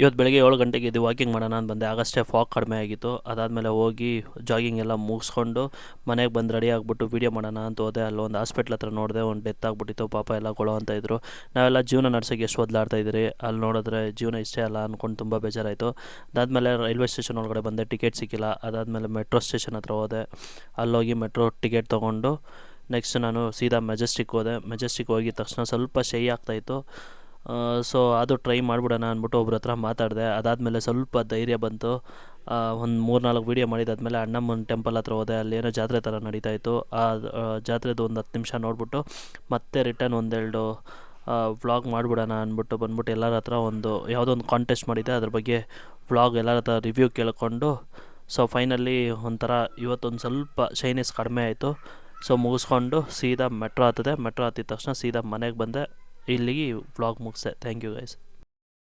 ಇವತ್ತು ಬೆಳಗ್ಗೆ 7 ಗಂಟೆಗೆ ಇದು ವಾಕಿಂಗ್ ಮಾಡೋಣ ಅಂತ ಬಂದೆ. ಆಗಷ್ಟೇ ಫಾಗ್ ಕಡಿಮೆ ಆಗಿತ್ತು. ಅದಾದಮೇಲೆ ಹೋಗಿ ಜಾಗಿಂಗ್ ಎಲ್ಲ ಮುಗಿಸ್ಕೊಂಡು ಮನೆಗೆ ಬಂದು ರೆಡಿ ಆಗಿಬಿಟ್ಟು ವೀಡಿಯೋ ಮಾಡೋಣ ಅಂತ ಹೋದೆ. ಅಲ್ಲೊಂದು ಹಾಸ್ಪಿಟ್ಲ್ ಹತ್ರ ನೋಡಿದೆ, ಒಂದು ಡೆತ್ ಆಗಿಬಿಟ್ಟಿತ್ತು. ಪಾಪ ಎಲ್ಲ ಗೊಳೋ ಅಂತ ಇದ್ರು. ನಾವೆಲ್ಲ ಜೀವನ ನಡ್ಸೋಕ್ಕೆ ಎಷ್ಟು ಒದ್ದಾಡ್ತಾ ಇದ್ರಿ, ಅಲ್ಲಿ ನೋಡಿದ್ರೆ ಜೀವನ ಇಷ್ಟೇ ಅಲ್ಲ ಅಂದ್ಕೊಂಡು ತುಂಬ ಬೇಜಾರಾಯಿತು. ಅದಾದಮೇಲೆ ರೈಲ್ವೆ ಸ್ಟೇಷನ್ ಒಳಗಡೆ ಬಂದೆ, ಟಿಕೆಟ್ ಸಿಕ್ಕಿಲ್ಲ. ಅದಾದಮೇಲೆ ಮೆಟ್ರೋ ಸ್ಟೇಷನ್ ಹತ್ರ ಹೋದೆ. ಅಲ್ಲೋಗಿ ಮೆಟ್ರೋ ಟಿಕೆಟ್ ತೊಗೊಂಡು ನೆಕ್ಸ್ಟ್ ನಾನು ಸೀದಾ ಮೆಜೆಸ್ಟಿಕ್ ಹೋದೆ. ಮೆಜೆಸ್ಟಿಕ್ ಹೋಗಿದ ತಕ್ಷಣ ಸ್ವಲ್ಪ ಶೈ ಆಗ್ತಾಯಿತ್ತು. ಸೊ ಅದು ಟ್ರೈ ಮಾಡಿಬಿಡೋಣ ಅಂದ್ಬಿಟ್ಟು ಒಬ್ರ ಹತ್ರ ಮಾತಾಡಿದೆ. ಅದಾದಮೇಲೆ ಸ್ವಲ್ಪ ಧೈರ್ಯ ಬಂತು. ಒಂದು 3-4 ವೀಡಿಯೋ ಮಾಡಿದಾದ್ಮೇಲೆ ಅಣ್ಣಮ್ಮನ ಟೆಂಪಲ್ ಹತ್ರ ಹೋದೆ. ಅಲ್ಲೇನೋ ಜಾತ್ರೆ ಥರ ನಡೀತಾಯಿತ್ತು. ಆ ಜಾತ್ರೆದು ಒಂದು 10 ನಿಮಿಷ ನೋಡಿಬಿಟ್ಟು ಮತ್ತೆ ರಿಟರ್ನ್ ಒಂದೆರಡು ವ್ಲಾಗ್ ಮಾಡಿಬಿಡೋಣ ಅಂದ್ಬಿಟ್ಟು ಬಂದ್ಬಿಟ್ಟು ಎಲ್ಲರ ಹತ್ರ ಯಾವುದೋ ಒಂದು ಕಾಂಟೆಸ್ಟ್ ಮಾಡಿದ್ದೆ, ಅದ್ರ ಬಗ್ಗೆ ವ್ಲಾಗ್ ಎಲ್ಲರ ಹತ್ರ ರಿವ್ಯೂ ಕೇಳ್ಕೊಂಡು ಸೊ ಫೈನಲಿ ಒಂಥರ ಇವತ್ತೊಂದು ಸ್ವಲ್ಪ ಶೈನೆಸ್ ಕಡಿಮೆ ಆಯಿತು. ಸೊ ಮುಗಿಸ್ಕೊಂಡು ಸೀದಾ ಮೆಟ್ರೋ ಹತ್ತಿದೆ. ಮೆಟ್ರೋ ಹತ್ತಿದ ತಕ್ಷಣ ಸೀದಾ ಮನೆಗೆ ಬಂದೆ. ಇಲ್ಲಿಗೆ ವ್ಲಾಗ್ ಮುಗಿಸೆ. Thank you guys.